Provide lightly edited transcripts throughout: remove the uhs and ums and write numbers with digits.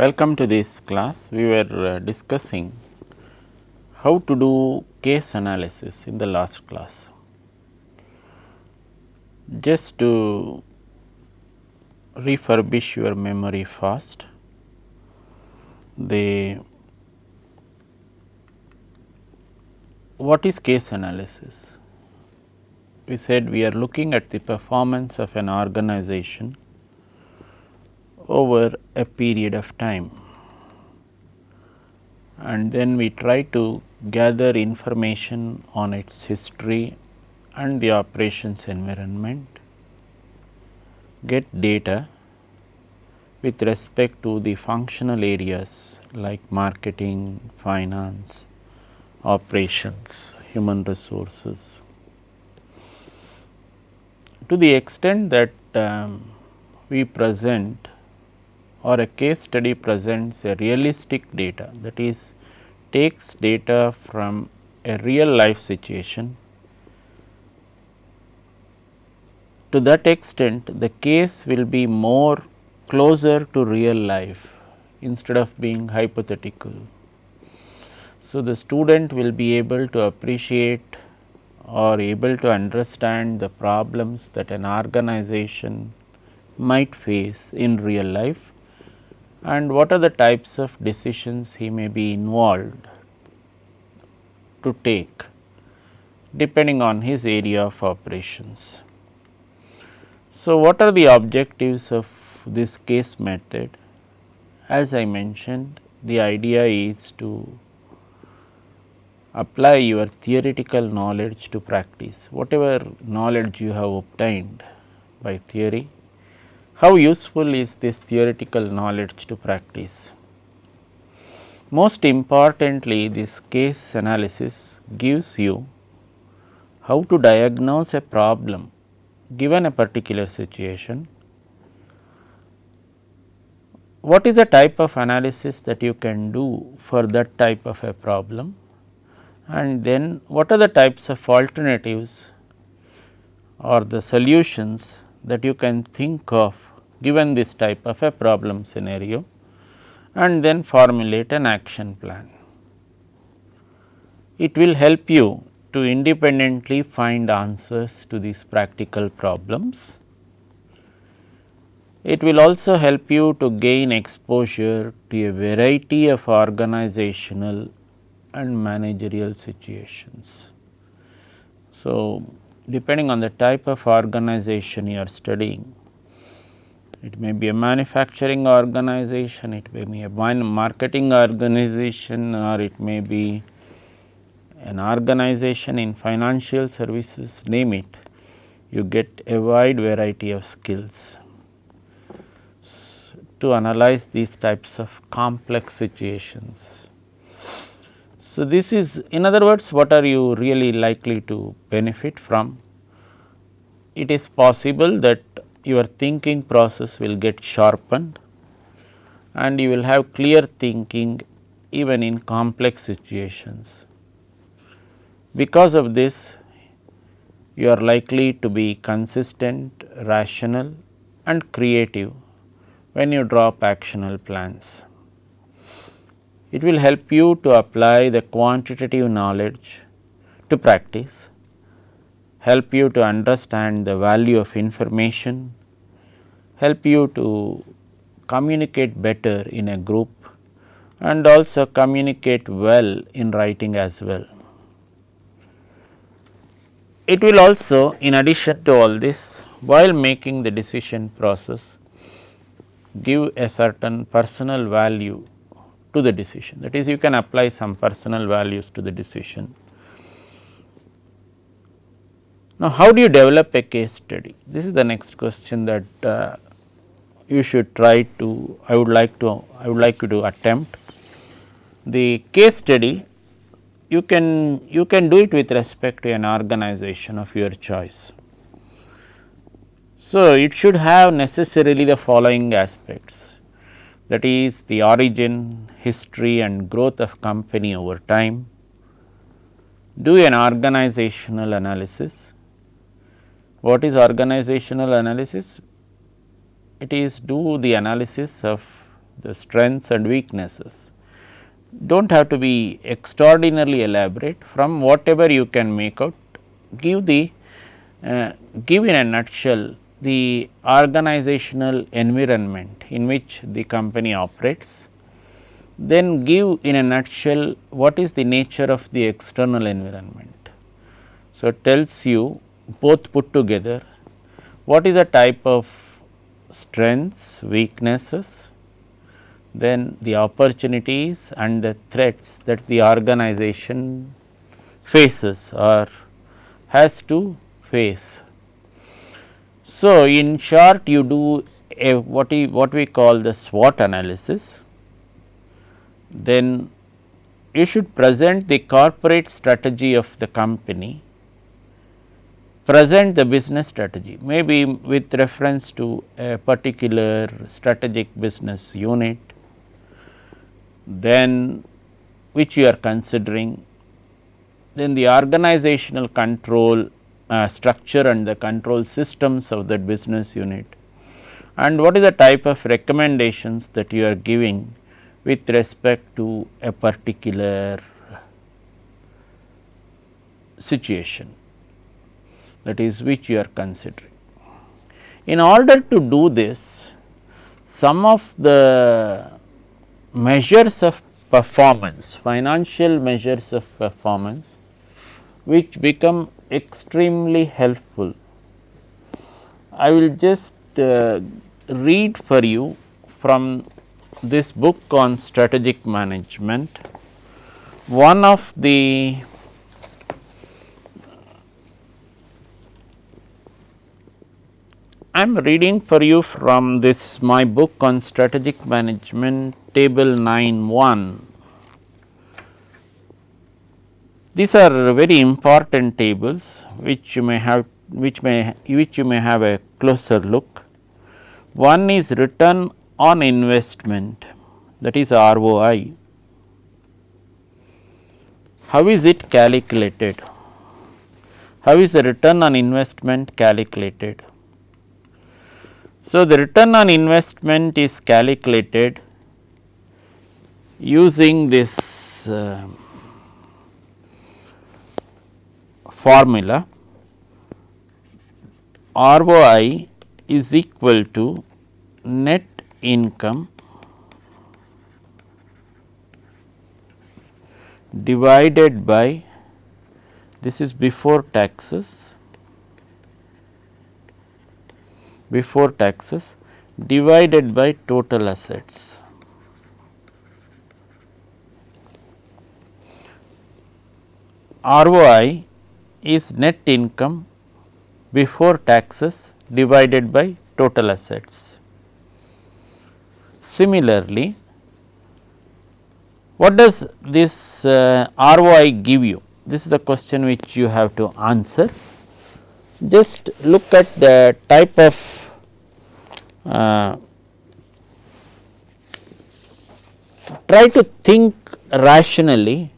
Welcome to this class. We were discussing how to do case analysis in the last class. Just to refurbish your memory fast, what is case analysis? We said we are looking at the performance of an organization over a period of time, and then we try to gather information on its history and the operations environment, get data with respect to the functional areas like marketing, finance, operations, human resources. To the extent that we present or a case study presents a realistic data, that is takes data from a real life situation, to that extent the case will be more closer to real life instead of being hypothetical. So, the student will be able to appreciate or able to understand the problems that an organization might face in real life and what are the types of decisions he may be involved to take depending on his area of operations. So, what are the objectives of this case method? As I mentioned, the idea is to apply your theoretical knowledge to practice. Whatever knowledge you have obtained by theory, how useful is this theoretical knowledge to practice? Most importantly, this case analysis gives you how to diagnose a problem given a particular situation. What is the type of analysis that you can do for that type of a problem? And then what are the types of alternatives or the solutions that you can think of given this type of a problem scenario, and then formulate an action plan. It will help you to independently find answers to these practical problems. It will also help you to gain exposure to a variety of organizational and managerial situations. So, depending on the type of organization you are studying, it may be a manufacturing organization, it may be a marketing organization, or it may be an organization in financial services, name it, you get a wide variety of skills to analyze these types of complex situations. So, this is, in other words, what are you really likely to benefit from? It is possible that your thinking process will get sharpened and you will have clear thinking even in complex situations. Because of this, you are likely to be consistent, rational and creative when you draw up actionable plans. It will help you to apply the quantitative knowledge to practice, help you to understand the value of information, help you to communicate better in a group and also communicate well in writing as well. It will also, in addition to all this, while making the decision process, give a certain personal value to the decision. That is, you can apply some personal values to the decision. Now, how do you develop a case study? This is the next question that you should try to, I would like you to attempt. The case study, you can do it with respect to an organization of your choice. So, it should have necessarily the following aspects, that is the origin, history and growth of company over time, do an organizational analysis. What is organizational analysis? It is do the analysis of the strengths and weaknesses. Do not have to be extraordinarily elaborate, from whatever you can make out, give the give in a nutshell the organizational environment in which the company operates, then give in a nutshell what is the nature of the external environment. So, it tells you both put together what is the type of strengths, weaknesses, then the opportunities and the threats that the organization faces or has to face. So, in short, you do a what we call the SWOT analysis, then you should present the corporate strategy of the company, present the business strategy, maybe with reference to a particular strategic business unit, then which you are considering, then the organizational control structure and the control systems of that business unit, and what is the type of recommendations that you are giving with respect to a particular situation, that is which you are considering. In order to do this, some of the measures of performance, financial measures of performance, which become extremely helpful. I will just read for you from this book on strategic management. One of the I am reading for you from this my book on strategic management, table 9.1. These are very important tables which you may have a closer look. One is return on investment, that is ROI. How is it calculated? How is the return on investment calculated? So, the return on investment is calculated using this formula. ROI is equal to net income divided by, this is before taxes, divided by total assets. ROI is net income before taxes divided by total assets. Similarly, what does this ROI give you? This is the question which you have to answer. Just look at the type of try to think rationally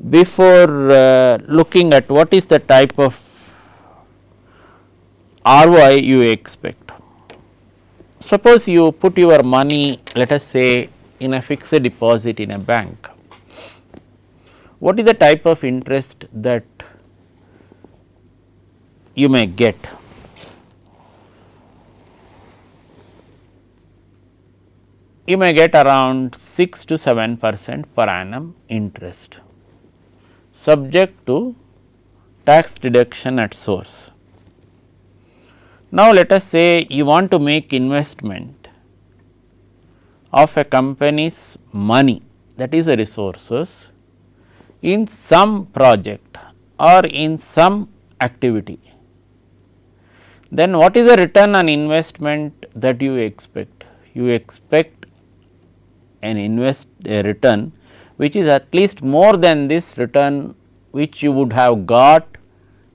before looking at what is the type of ROI you expect. Suppose you put your money, let us say, in a fixed deposit in a bank. What is the type of interest that you may get? You may get around 6 to 7% per annum interest, subject to tax deduction at source. Now, let us say you want to make investment of a company's money, that is the resources, in some project or in some activity. Then what is the return on investment that you expect? You expect a return which is at least more than this return which you would have got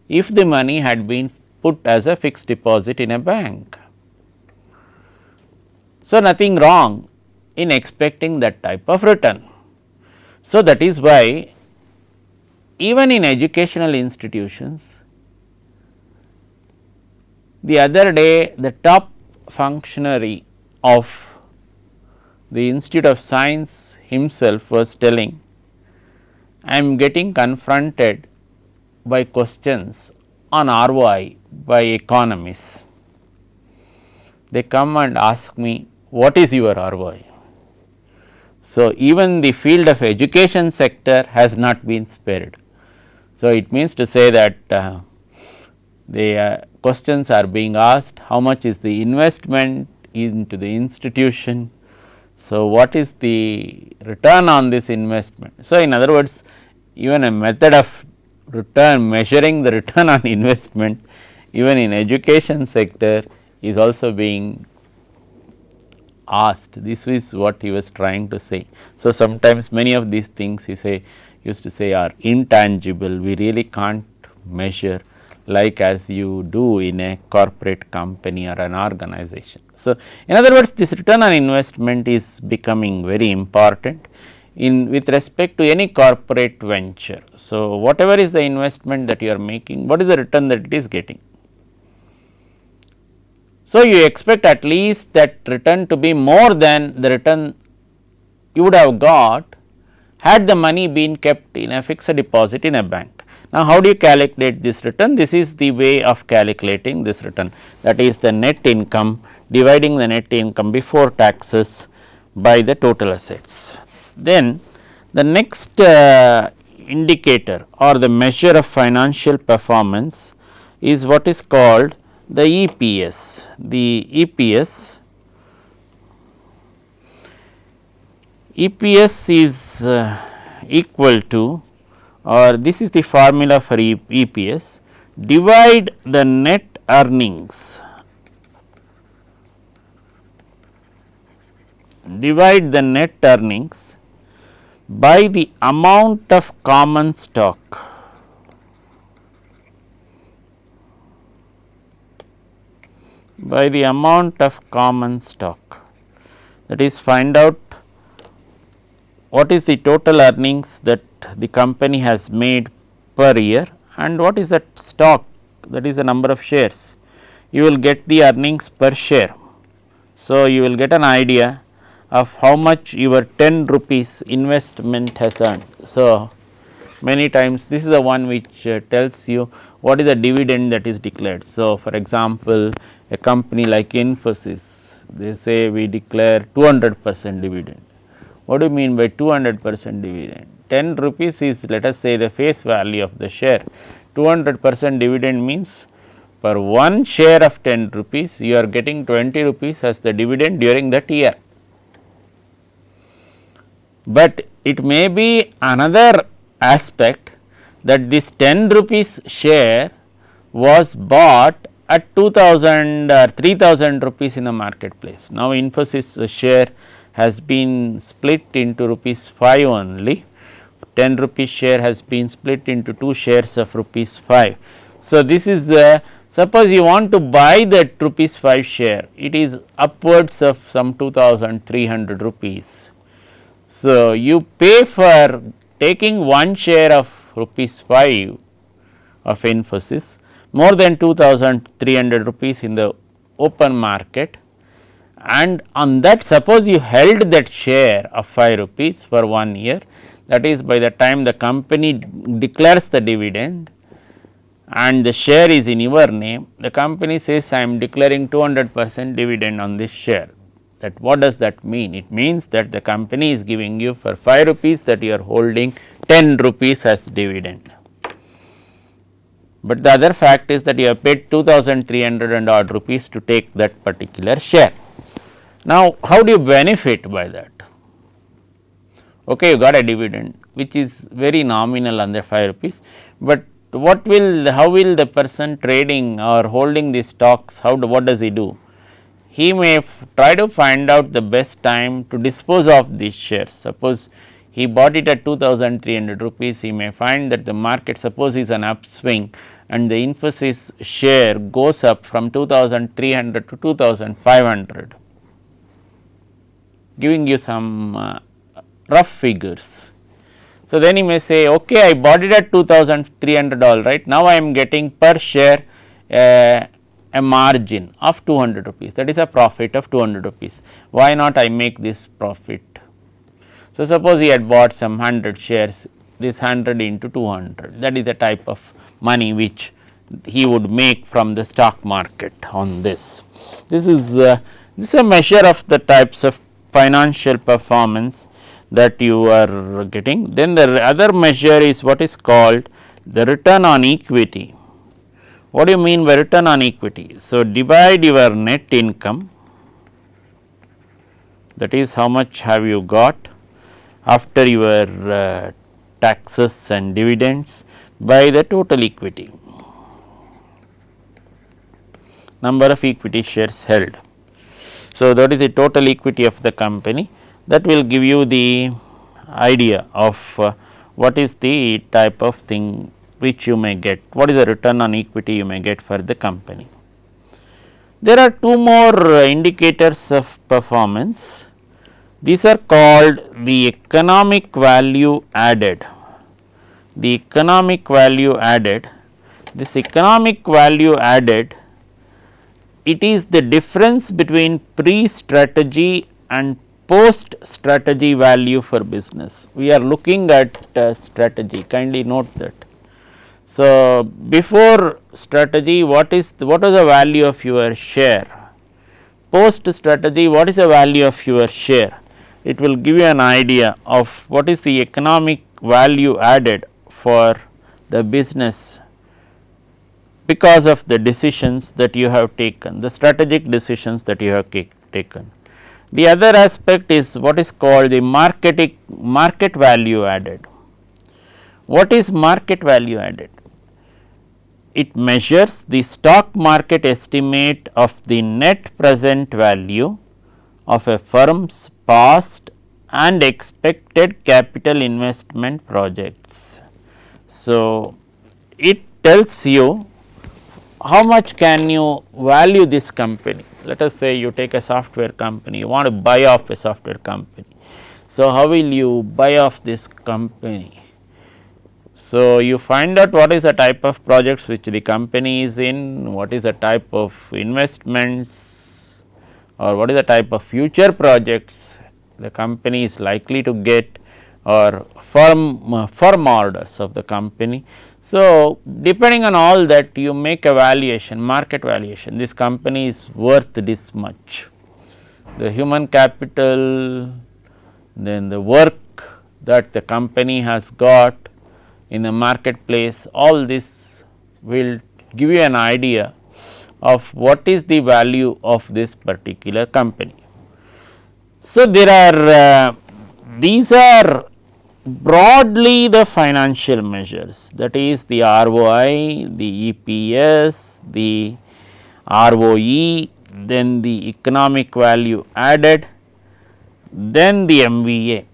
if the money had been put as a fixed deposit in a bank. So, nothing wrong in expecting that type of return. So, that is why even in educational institutions, the other day the top functionary of the Institute of Science himself was telling, I am getting confronted by questions on ROI by economists. They come and ask me, what is your ROI? So, even the field of education sector has not been spared. So, it means to say that the questions are being asked, how much is the investment into the institution? So, what is the return on this investment? So, in other words, even a method of measuring the return on investment even in education sector is also being asked. This is what he was trying to say. So, sometimes many of these things he used to say are intangible, we really can't measure like as you do in a corporate company or an organization. So, in other words, this return on investment is becoming very important in with respect to any corporate venture. So, whatever is the investment that you are making, what is the return that it is getting? So, you expect at least that return to be more than the return you would have got had the money been kept in a fixed deposit in a bank. Now, how do you calculate this return? This is the way of calculating this return, that is the net income dividing the net income before taxes by the total assets. Then the next indicator or the measure of financial performance is what is called the EPS. The EPS is equal to, or this is the formula for EPS, divide the net earnings, by the amount of common stock that is, find out what is the total earnings that the company has made per year and what is that stock, that is the number of shares. You will get the earnings per share. So, you will get an idea of how much your 10 rupees investment has earned. So, many times this is the one which tells you what is the dividend that is declared. So, for example, a company like Infosys, they say we declare 200% dividend. What do you mean by 200% dividend? 10 rupees is, let us say, the face value of the share. 200% dividend means for one share of 10 rupees, you are getting 20 rupees as the dividend during that year. But it may be another aspect that this 10 rupees share was bought at 2000 or 3000 rupees in the marketplace. Now, Infosys share has been split into rupees 5 only, 10 rupees share has been split into 2 shares of rupees 5. So, this is suppose you want to buy that rupees 5 share, it is upwards of some 2300 rupees. So, you pay for taking one share of rupees 5 of Infosys more than 2300 rupees in the open market, and on that, suppose you held that share of 5 rupees for 1 year, that is, by the time the company declares the dividend and the share is in your name, the company says I am declaring 200% dividend on this share. That what does that mean? It means that the company is giving you for 5 rupees that you are holding 10 rupees as dividend. But the other fact is that you have paid 2300 and odd rupees to take that particular share. Now, how do you benefit by that? Okay, you got a dividend which is very nominal on the 5 rupees, but how will the person trading or holding these stocks, what does he do? He may try to find out the best time to dispose of these shares. Suppose he bought it at 2300 rupees, he may find that the market, suppose is an upswing and the Infosys share goes up from 2300 to 2500, giving you some rough figures. So, then he may say, okay, I bought it at 2300 all right, now I am getting per share a margin of 200 rupees, that is a profit of 200 rupees. Why not I make this profit? So, suppose he had bought some 100 shares, this 100 into 200, that is the type of money which he would make from the stock market on this. This is a measure of the types of financial performance that you are getting. Then the other measure is what is called the return on equity. What do you mean by return on equity? So, divide your net income, that is how much have you got after your taxes and dividends, by the total equity, number of equity shares held. So, that is the total equity of the company, that will give you the idea of what is the type of thing which you may get, what is the return on equity you may get for the company. There are two more indicators of performance. These are called the economic value added. The economic value added, this economic value added, it is the difference between pre-strategy and post-strategy value for business. We are looking at strategy, kindly note that. So, before strategy, what was the value of your share? Post strategy, what is the value of your share? It will give you an idea of what is the economic value added for the business because of the decisions that you have taken, the strategic decisions that you have taken. The other aspect is what is called the market value added. What is market value added? It measures the stock market estimate of the net present value of a firm's past and expected capital investment projects. So, it tells you how much can you value this company. Let us say you take a software company, you want to buy off a software company. So, how will you buy off this company? So, you find out what is the type of projects which the company is in, what is the type of investments or what is the type of future projects the company is likely to get, or firm orders of the company. So, depending on all that, you make a valuation, market valuation, this company is worth this much. The human capital, then the work that the company has got in the marketplace, all this will give you an idea of what is the value of this particular company. So, there are these are broadly the financial measures, that is the ROI, the EPS, the ROE, then the economic value added, then the MVA.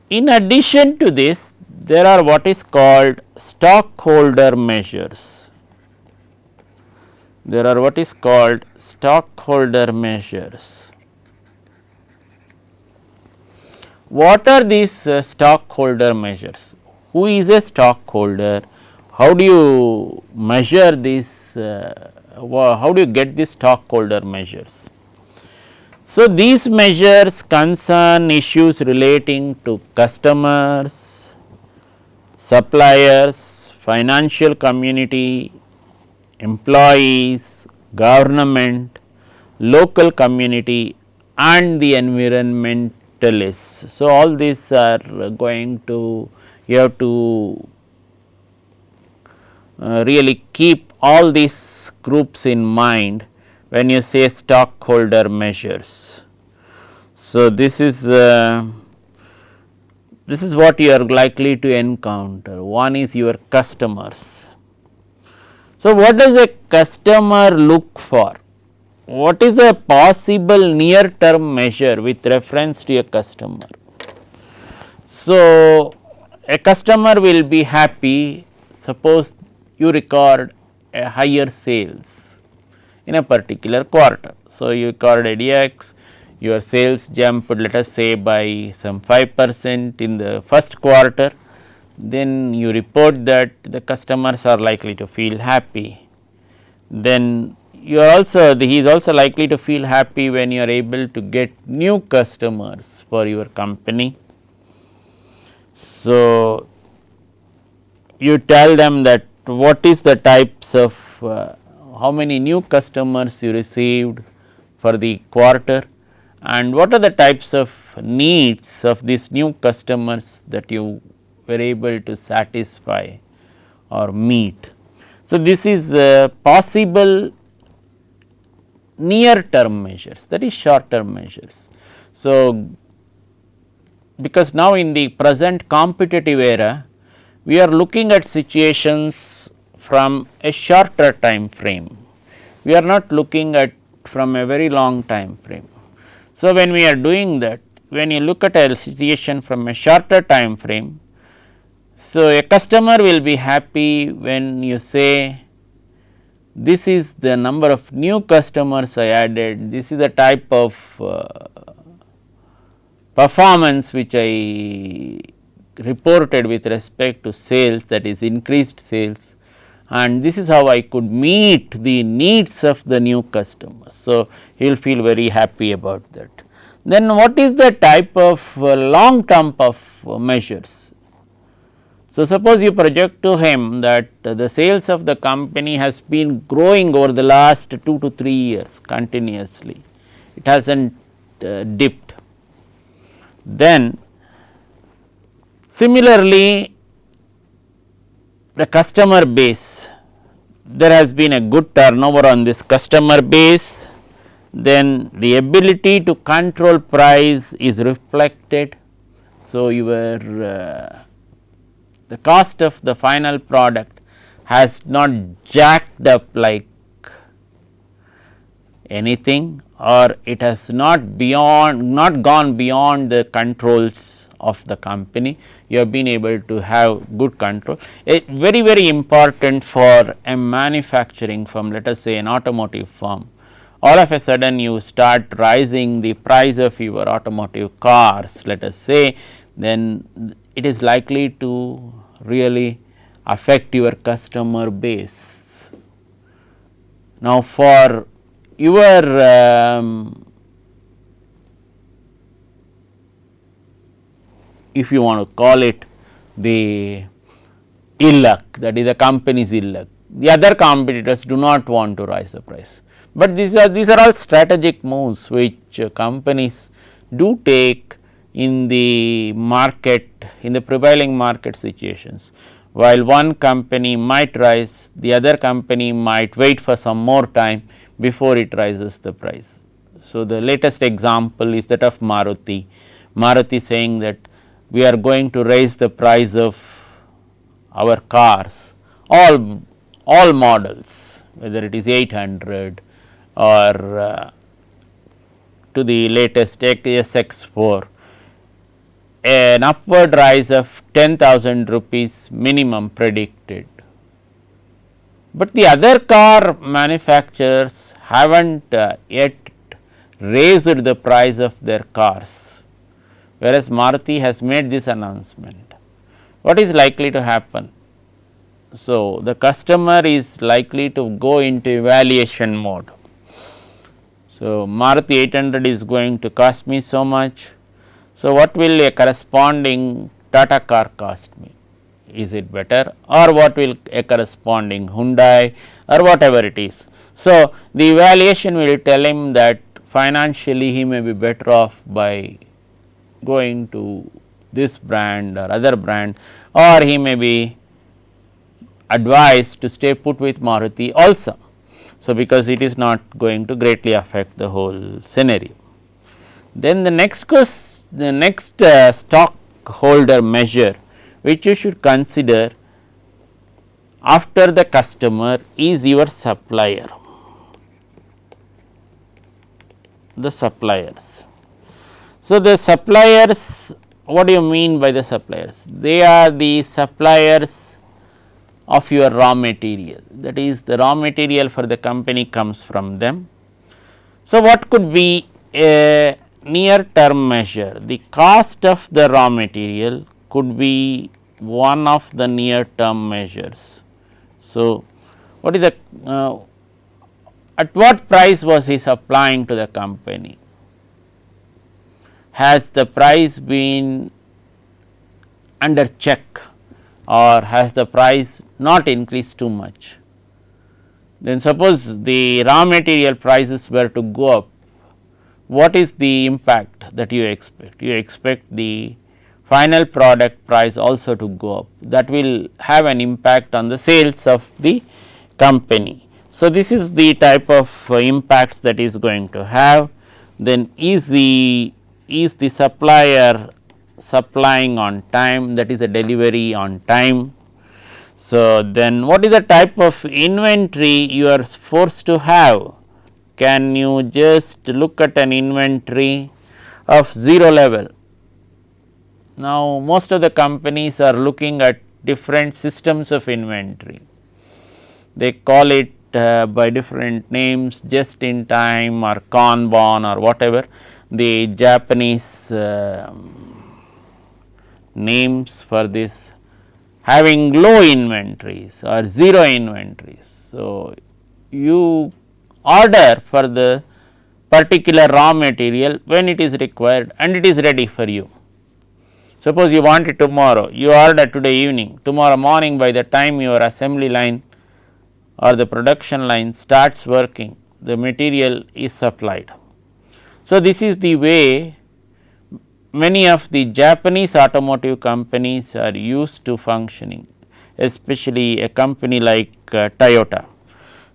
In addition to this, there are what is called stockholder measures. There are what is called stockholder measures. What are these stockholder measures? Who is a stockholder? How do you measure this? How do you get these stockholder measures? So, these measures concern issues relating to customers, suppliers, financial community, employees, government, local community and the environmentalists. So, all these are going to, you have to really keep all these groups in mind when you say stockholder measures. So, this is what you are likely to encounter. One is your customers. So, what does a customer look for? What is a possible near term measure with reference to a customer? So, a customer will be happy, suppose you record a higher sales in a particular quarter. So, you recorded X, your sales jumped, let us say, by some 5% in the first quarter, then you report that the customers are likely to feel happy. Then you are also he is also likely to feel happy when you are able to get new customers for your company. So, you tell them that what is the types of how many new customers you received for the quarter and what are the types of needs of these new customers that you were able to satisfy or meet. So, this is possible near term measures, that is short term measures. So, because now in the present competitive era, we are looking at situations from a shorter time frame. We are not looking at from a very long time frame. So, when we are doing that, when you look at a situation from a shorter time frame, so a customer will be happy when you say this is the number of new customers I added, this is the type of performance which I reported with respect to sales, that is increased sales, and this is how I could meet the needs of the new customers. So, he will feel very happy about that. Then what is the type of long term of measures? So, suppose you project to him that the sales of the company has been growing over the last 2 to 3 years continuously, it has not dipped. Then similarly, the customer base, there has been a good turnover on this customer base, then the ability to control price is reflected. So, your the cost of the final product has not jacked up like anything, or it has not gone beyond the controls of the company. You have been able to have good control. It very important for a manufacturing firm, let us say an automotive firm. All of a sudden you start rising the price of your automotive cars, let us say, then it is likely to really affect your customer base. Now, for your if you want to call it the ill luck, that is the company's ill luck, the other competitors do not want to rise the price, but these are all strategic moves which companies do take in the market, in the prevailing market situations. While one company might rise, the other company might wait for some more time before it rises the price. So, the latest example is that of Maruti. Maruti saying that we are going to raise the price of our cars, all models, whether it is 800 or to the latest SX4, an upward rise of 10,000 rupees minimum predicted. But the other car manufacturers have not yet raised the price of their cars, whereas Maruti has made this announcement. What is likely to happen? So, the customer is likely to go into evaluation mode. So, Maruti 800 is going to cost me so much. So, what will a corresponding Tata car cost me? Is it better, or what will a corresponding Hyundai or whatever it is? So, the evaluation will tell him that financially he may be better off by going to this brand or other brand, or he may be advised to stay put with Maruti also. So, because it is not going to greatly affect the whole scenario. Then the next stockholder measure which you should consider after the customer is your supplier, the suppliers. So, the suppliers, what do you mean by the suppliers? They are the suppliers of your raw material, that is the raw material for the company comes from them. So, what could be a near term measure? The cost of the raw material could be one of the near term measures. So, what is the at what price was he supplying to the company? Has the price been under check or has the price not increased too much? Then suppose the raw material prices were to go up, what is the impact that you expect? You expect the final product price also to go up, that will have an impact on the sales of the company. So, this is the type of impacts that is going to have. Then is the supplier supplying on time, that is a delivery on time. So, then what is the type of inventory you are forced to have? Can you just look at an inventory of 0 level? Now, most of the companies are looking at different systems of inventory. They call it by different names, just in time or Kanban or whatever the Japanese names for this, having low inventories or 0 inventories. So, you order for the particular raw material when it is required and it is ready for you. Suppose you want it tomorrow, you order today evening, tomorrow morning by the time your assembly line or the production line starts working, the material is supplied. So, this is the way many of the Japanese automotive companies are used to functioning, especially a company like Toyota.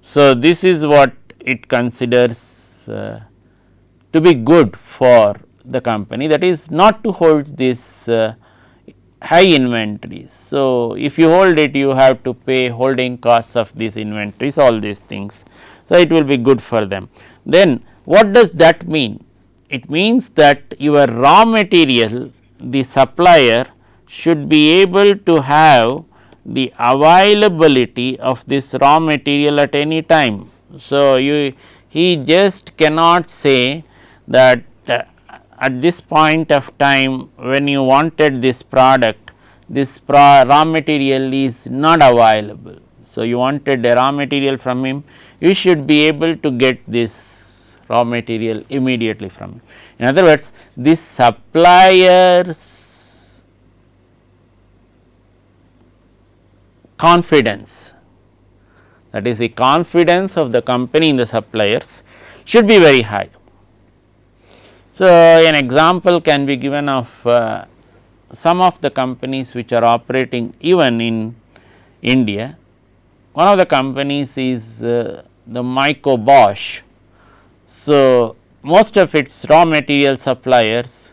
So, this is what it considers to be good for the company, that is not to hold this high inventories. So, if you hold it, you have to pay holding costs of these inventories, all these things. So, it will be good for them. Then what does that mean? It means that your raw material, the supplier should be able to have the availability of this raw material at any time. So, he just cannot say that at this point of time when you wanted this product, this raw material is not available. So, you wanted a raw material from him, you should be able to get this raw material immediately from him. In other words, this supplier's confidence, that is the confidence of the company in the suppliers, should be very high. So, an example can be given of some of the companies which are operating even in India. One of the companies is the Myco Bosch. So, most of its raw material suppliers,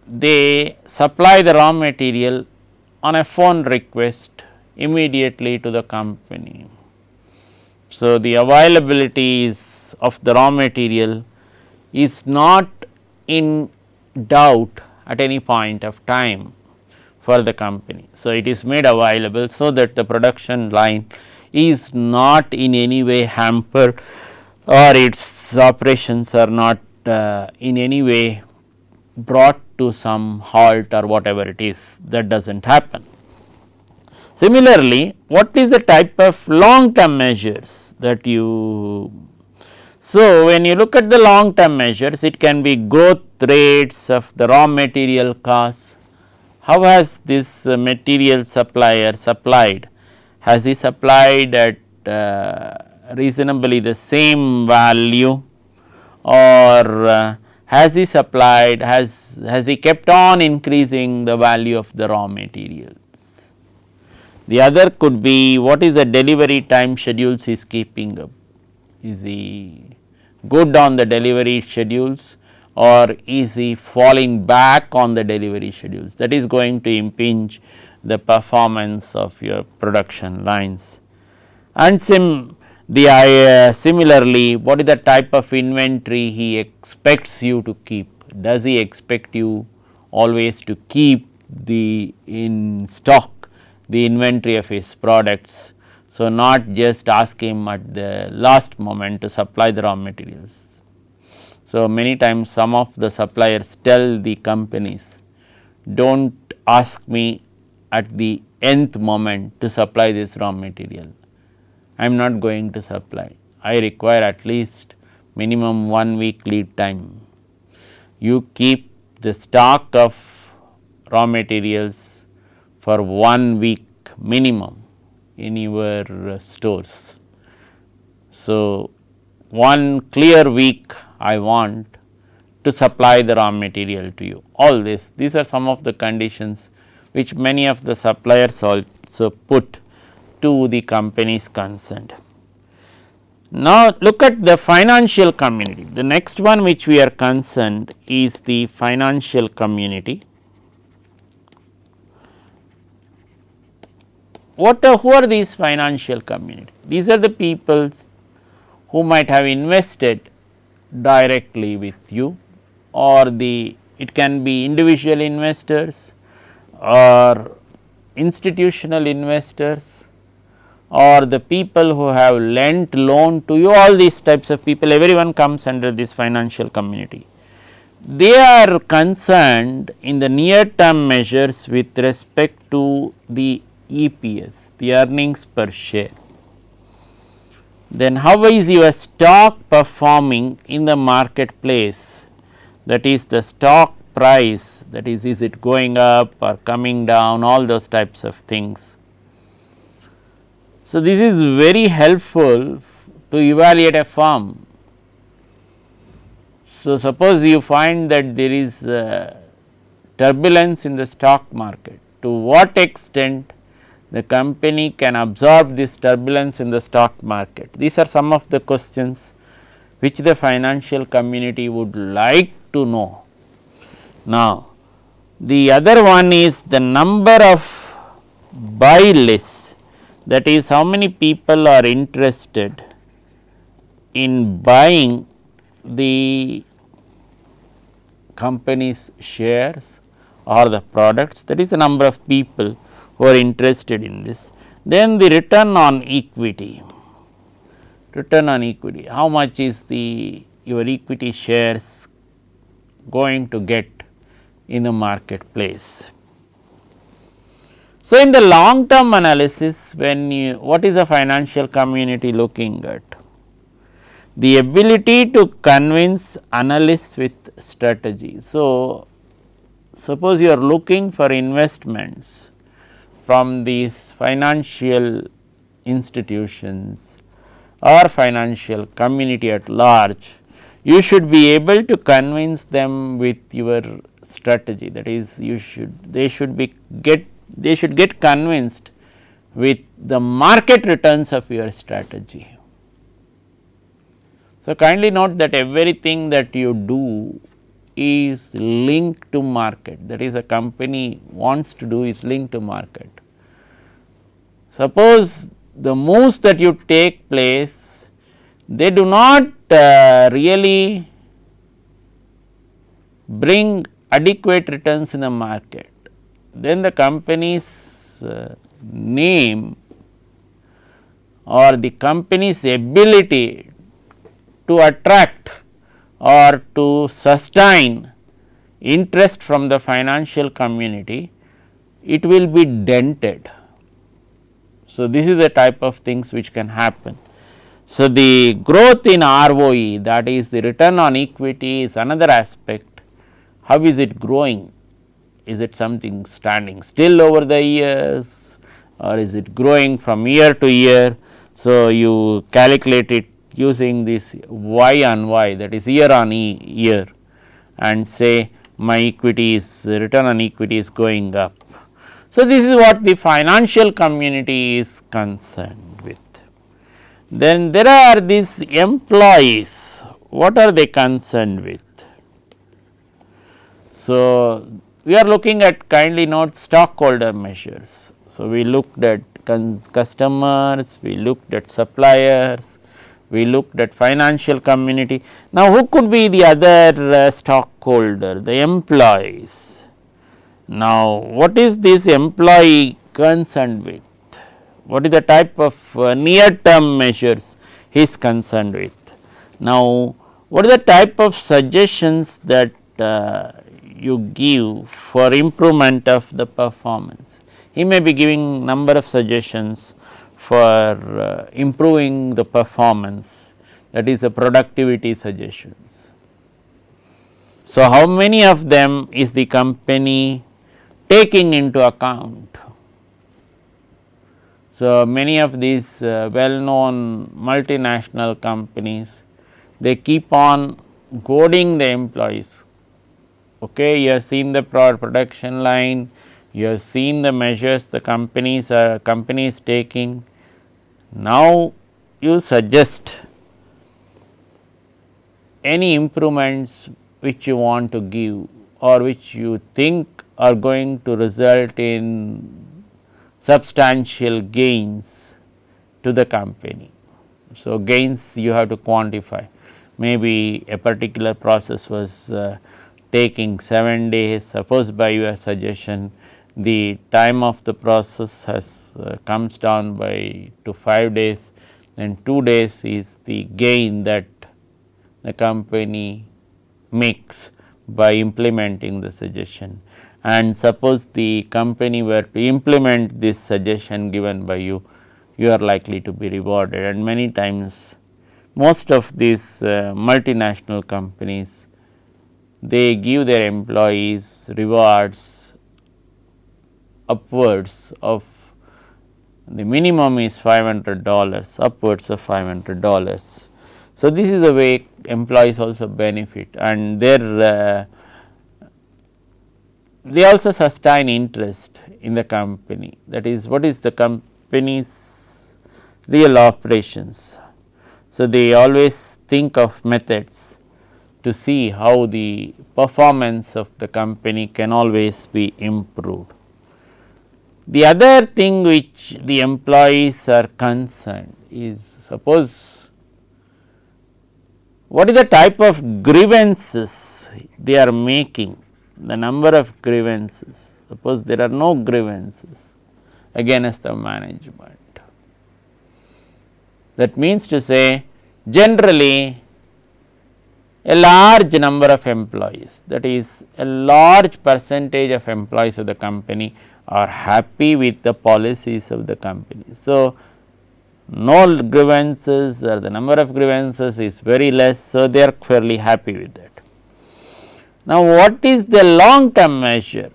they supply the raw material on a phone request immediately to the company. So, the availability is of the raw material is not in doubt at any point of time for the company. So, it is made available so that the production line is not in any way hampered or its operations are not in any way brought to some halt or whatever it is, that does not happen. Similarly, what is the type of long term measures that you? So, when you look at the long term measures, it can be growth rates of the raw material costs. How has this material supplier supplied? Has he supplied at reasonably the same value, or has he supplied, has he kept on increasing the value of the raw materials? The other could be, what is the delivery time schedules he is keeping up? Is he good on the delivery schedules, or is he falling back on the delivery schedules? That is going to impinge the performance of your production lines. And similarly, what is the type of inventory he expects you to keep? Does he expect you always to keep in stock the inventory of his products? So, not just ask him at the last moment to supply the raw materials. So, many times some of the suppliers tell the companies, do not ask me at the nth moment to supply this raw material. I am not going to supply. I require at least minimum 1 week lead time. You keep the stock of raw materials for 1 week minimum in your stores. So, 1 clear week I want to supply the raw material to you. All these are some of the conditions which many of the suppliers also put to the companies concerned. Now, look at the financial community. The next one which we are concerned is the financial community. Who are these financial community? These are the people who might have invested directly with you, or it can be individual investors or institutional investors, or the people who have lent loan to you. All these types of people, everyone comes under this financial community. They are concerned in the near term measures with respect to the EPS, the earnings per share. Then how is your stock performing in the marketplace, that is the stock price, that is it going up or coming down, all those types of things. So, this is very helpful to evaluate a firm. So, suppose you find that there is turbulence in the stock market, to what extent the company can absorb this turbulence in the stock market. These are some of the questions which the financial community would like to know. Now, the other one is the number of buy lists, that is how many people are interested in buying the company's shares or the products, that is the number of people who are interested in this. Then the return on equity, how much is your equity shares going to get in the marketplace. So, in the long term analysis, what is the financial community looking at? The ability to convince analysts with strategy. So, suppose you are looking for investments from these financial institutions or financial community at large, you should be able to convince them with your strategy, that is they should get convinced with the market returns of your strategy. So, kindly note that everything that you do is linked to market, that is a company wants to do is linked to market. Suppose the moves that you take place, they do not really bring adequate returns in the market, then the company's name or the company's ability to attract or to sustain interest from the financial community, it will be dented. So, this is a type of things which can happen. So, the growth in ROE, that is the return on equity, is another aspect. How is it growing? Is it something standing still over the years, or is it growing from year to year? So, you calculate it using this Y on Y, that is year on year, and say my equity is return on equity is going up. So, this is what the financial community is concerned with. Then there are these employees, what are they concerned with? So, we are looking at, kindly note, stockholder measures. So, we looked at customers, we looked at suppliers, we looked at financial community. Now, who could be the other stockholder? The employees. Now, what is this employee concerned with? What is the type of near term measures he is concerned with? Now, what are the type of suggestions that you give for improvement of the performance? He may be giving number of suggestions for improving the performance, that is the productivity suggestions. So, how many of them is the company taking into account? So, many of these well known multinational companies, they keep on goading the employees. Okay, you have seen the production line, you have seen the measures the company is taking. Now, you suggest any improvements which you want to give or which you think are going to result in substantial gains to the company. So, gains you have to quantify, maybe a particular process was taking 7 days, suppose by your suggestion the time of the process has comes down by to 5 days, then 2 days is the gain that the company makes by implementing the suggestion. And suppose the company were to implement this suggestion given by you, you are likely to be rewarded, and many times most of these multinational companies, they give their employees rewards upwards of, the minimum is $500, upwards of $500. So, this is a way employees also benefit, and they also sustain interest in the company, that is what is the company's real operations. So, they always think of methods to see how the performance of the company can always be improved. The other thing which the employees are concerned is, suppose what is the type of grievances they are making, the number of grievances. Suppose there are no grievances against the management. That means to say, generally a large number of employees, that is a large percentage of employees of the company are happy with the policies of the company. So, no grievances or the number of grievances is very less. So, they are fairly happy with that. Now, what is the long term measure?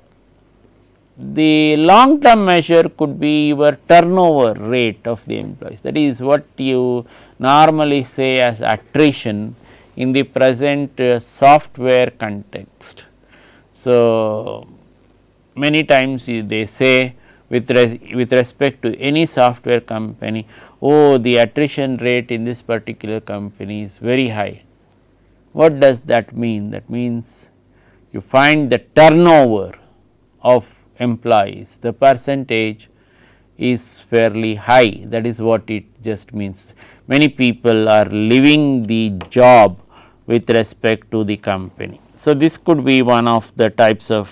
The long term measure could be your turnover rate of the employees, that is what you normally say as attrition in the present software context. So, many times they say with respect to any software company, oh, the attrition rate in this particular company is very high. What does that mean? That means you find the turnover of employees, the percentage is fairly high, that is what it just means. Many people are leaving the job with respect to the company. So, this could be one of the types of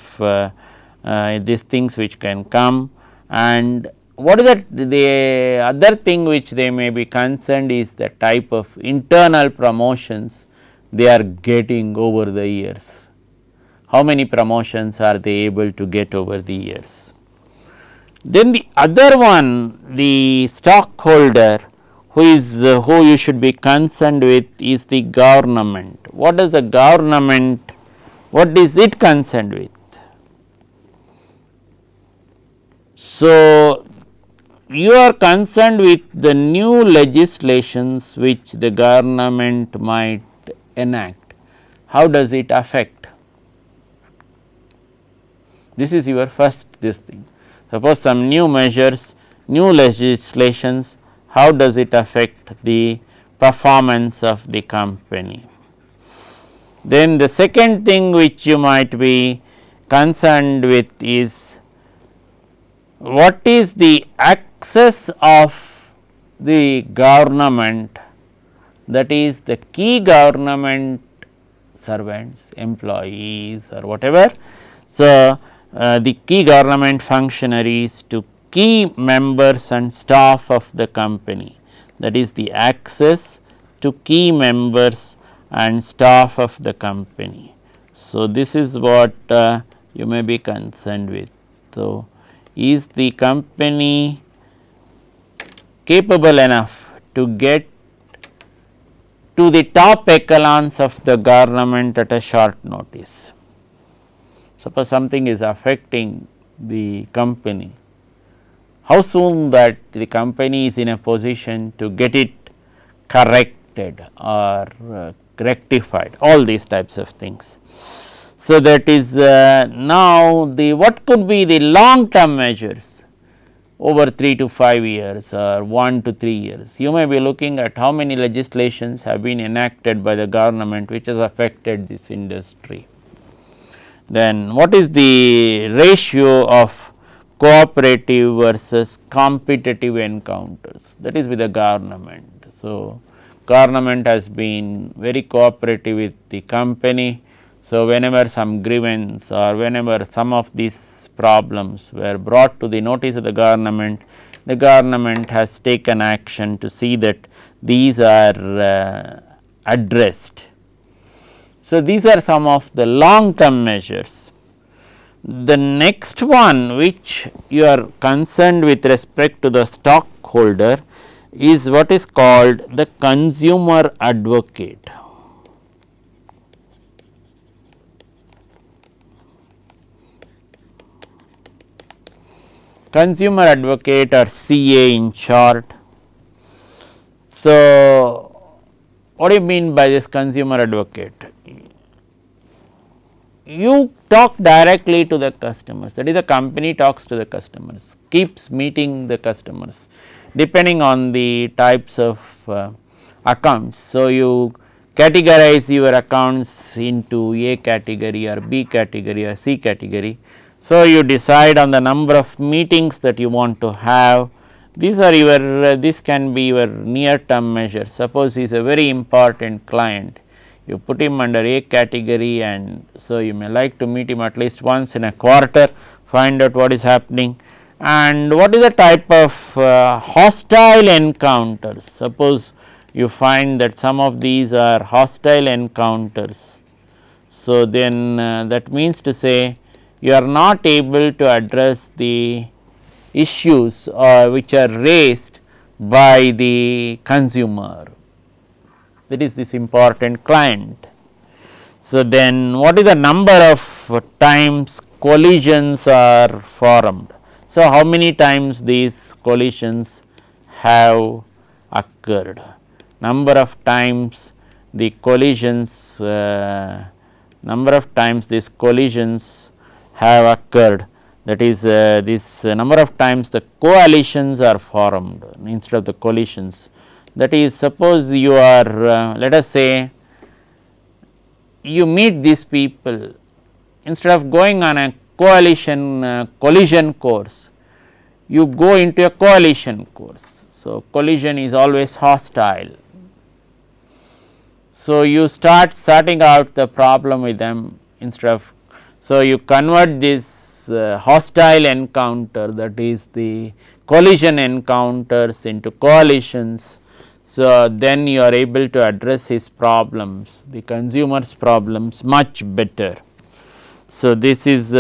these things which can come. And what is the other thing which they may be concerned is the type of internal promotions they are getting over the years. How many promotions are they able to get over the years? Then the other one, the stockholder who you should be concerned with is the government. What is the government, what is it concerned with? So, you are concerned with the new legislations which the government might enact. How does it affect? This is your first thing. Suppose some new measures, new legislations, how does it affect the performance of the company? Then the second thing which you might be concerned with is, what is the access of the government, that is the key government servants, employees or whatever. So, the key government functionaries to key members and staff of the company, that is the access to key members and staff of the company. So, this is what you may be concerned with. So, is the company capable enough to get to the top echelons of the government at a short notice. Suppose something is affecting the company, how soon that the company is in a position to get it corrected or rectified, all these types of things. So, that is now the what could be the long term measures over 3 to 5 years or 1 to 3 years. You may be looking at how many legislations have been enacted by the government which has affected this industry. Then what is the ratio of cooperative versus competitive encounters, that is with the government. So, government has been very cooperative with the company. So, whenever some grievance or whenever some of these problems were brought to the notice of the government has taken action to see that these are addressed. So, these are some of the long term measures. The next one which you are concerned with respect to the stockholder is what is called the consumer advocate. Consumer advocate or CA in short. So, what do you mean by this consumer advocate? You talk directly to the customers, that is the company talks to the customers, keeps meeting the customers depending on the types of accounts. So, you categorize your accounts into A category or B category or C category. So, you decide on the number of meetings that you want to have. These are your this can be your near term measures. Suppose he is a very important client, you put him under A category, and so you may like to meet him at least once in a quarter, find out what is happening and what is the type of hostile encounters. Suppose you find that some of these are hostile encounters. So, then that means to say you are not able to address the issues which are raised by the consumer, that is this important client. So, then what is the number of times collisions are formed? So, how many times these collisions have occurred? Number of times the collisions, these collisions have occurred, that is this number of times the coalitions are formed instead of the collisions. That is, suppose you are let us say you meet these people, instead of going on a collision course, you go into a coalition course. So, collision is always hostile. So, you start sorting out the problem with them instead of, so you convert this hostile encounter, that is the collision encounters, into coalitions. So, then you are able to address his problems, the consumer's problems much better. So, this is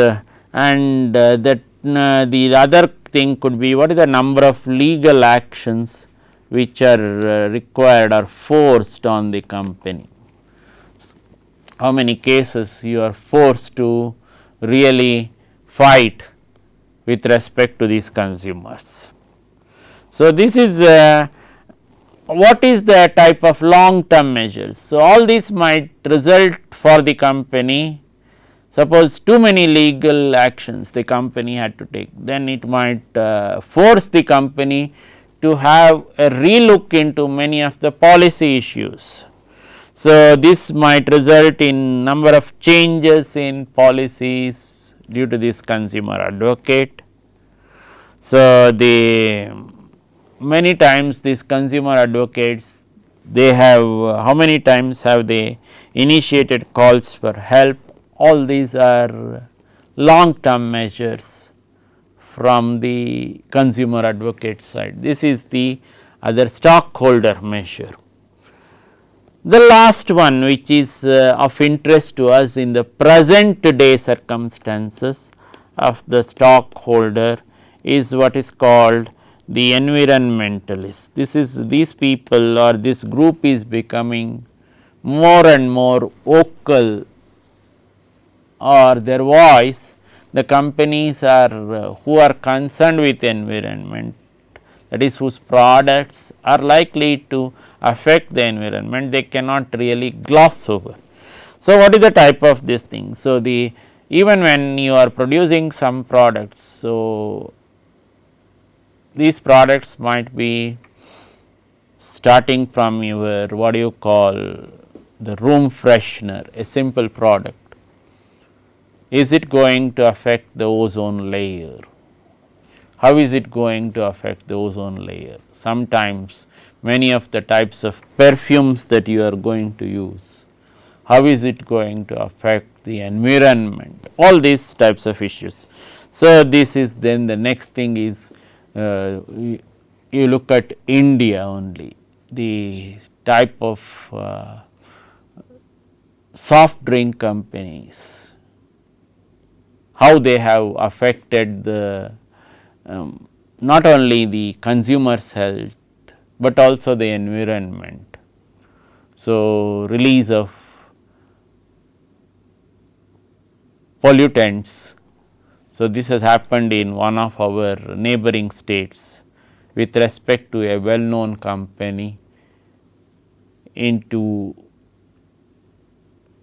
and that the other thing could be what is the number of legal actions which are required or forced on the company. How many cases you are forced to really fight with respect to these consumers. So, this is what is the type of long term measures. So, all these might result for the company. Suppose too many legal actions the company had to take, then it might force the company to have a relook into many of the policy issues. So, this might result in number of changes in policies due to this consumer advocate. So, the many times these consumer advocates, they have how many times have they initiated calls for help. All these are long term measures from the consumer advocate side. This is the other stockholder measure. The last one which is of interest to us in the present day circumstances of the stockholder is what is called the environmentalists. These people or this group is becoming more and more vocal, or their voice, the companies are who are concerned with environment, that is whose products are likely to affect the environment, they cannot really gloss over. So, what is the type of this thing? So, the even when you are producing some products, so these products might be starting from your what do you call the room freshener, a simple product. Is it going to affect the ozone layer? How is it going to affect the ozone layer? Sometimes many of the types of perfumes that you are going to use, how is it going to affect the environment? All these types of issues. So, this is then the next thing is you look at India only, the type of soft drink companies, how they have affected the not only the consumer's health, but also the environment. So, release of pollutants. So, this has happened in one of our neighboring states with respect to a well known company into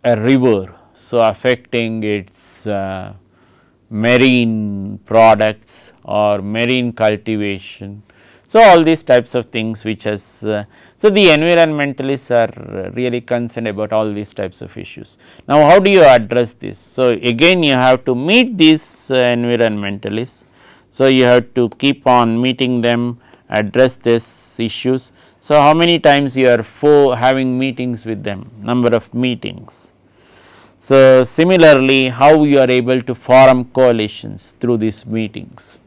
a river. So, affecting its marine products or marine cultivation. So, all these types of things which has so the environmentalists are really concerned about all these types of issues. Now, how do you address this? So, again you have to meet these environmentalists. So, you have to keep on meeting them, address these issues. So, how many times you are having meetings with them, number of meetings. So, similarly, how you are able to form coalitions through these meetings.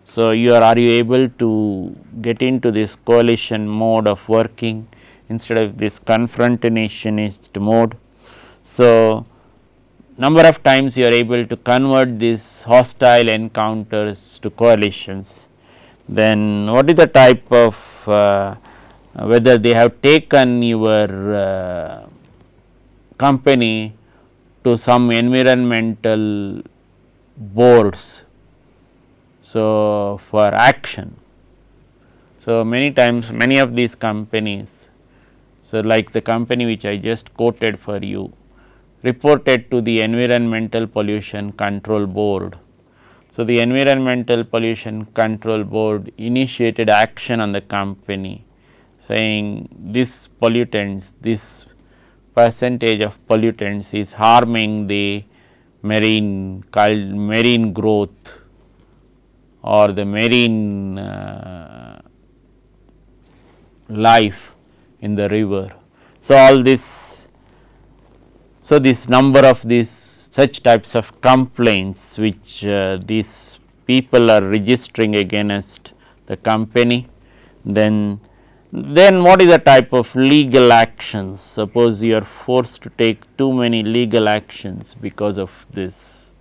So, are you able to get into this coalition mode of working instead of this confrontationist mode. So, number of times you are able to convert these hostile encounters to coalitions. Then what is the type of whether they have taken your company to some environmental boards, so for action. So, many times many of these companies, so like the company which I just quoted for you, reported to the Environmental Pollution Control Board. So, the Environmental Pollution Control Board initiated action on the company, saying this pollutants, this percentage of pollutants is harming the marine growth or the marine life in the river. So, all this, so this number of these such types of complaints which these people are registering against the company, then what is the type of legal actions? Suppose you are forced to take too many legal actions because of this,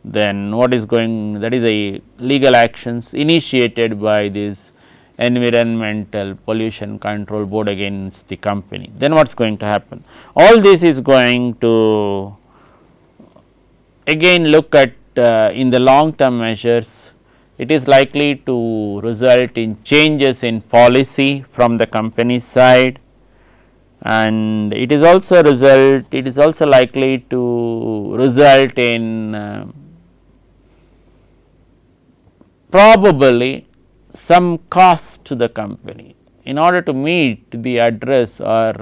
then what is going, that is a legal actions initiated by this Environmental Pollution Control Board against the company. Then what is going to happen? All this is going to again look at in the long term measures. It is likely to result in changes in policy from the company's side, and it is also likely to result in probably some cost to the company in order to meet the address or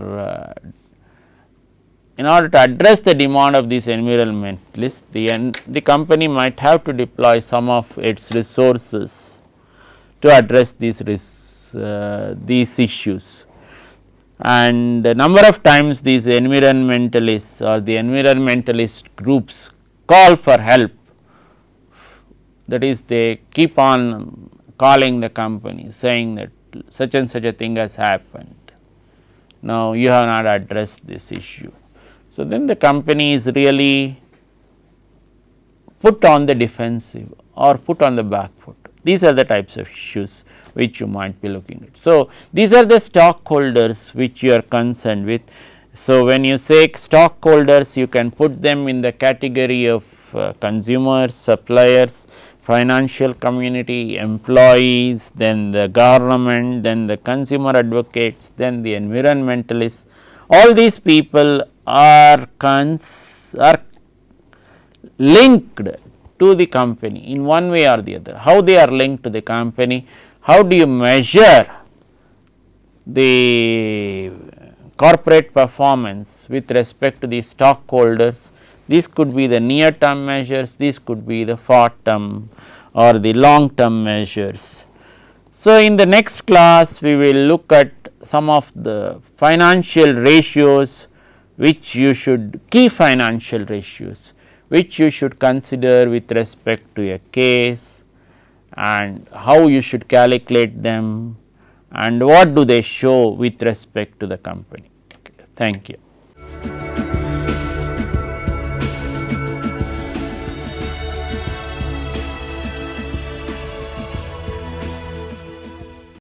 in order to address the demand of these environmentalists, the company might have to deploy some of its resources to address these issues. And a number of times these environmentalists or the environmentalist groups call for help, that is they keep on calling the company saying that such and such a thing has happened. Now, you have not addressed this issue. So, then the company is really put on the defensive or put on the back foot. These are the types of issues which you might be looking at. So, these are the stockholders which you are concerned with. So, when you say stockholders, you can put them in the category of consumers, suppliers, financial community, employees, then the government, then the consumer advocates, then the environmentalists. All these people are linked to the company in one way or the other. How they are linked to the company? How do you measure the corporate performance with respect to the stockholders? These could be the near term measures, these could be the far term or the long term measures. So, in the next class we will look at some of the financial ratios which you should, key financial ratios which you should consider with respect to a case, and how you should calculate them and what do they show with respect to the company. Thank you.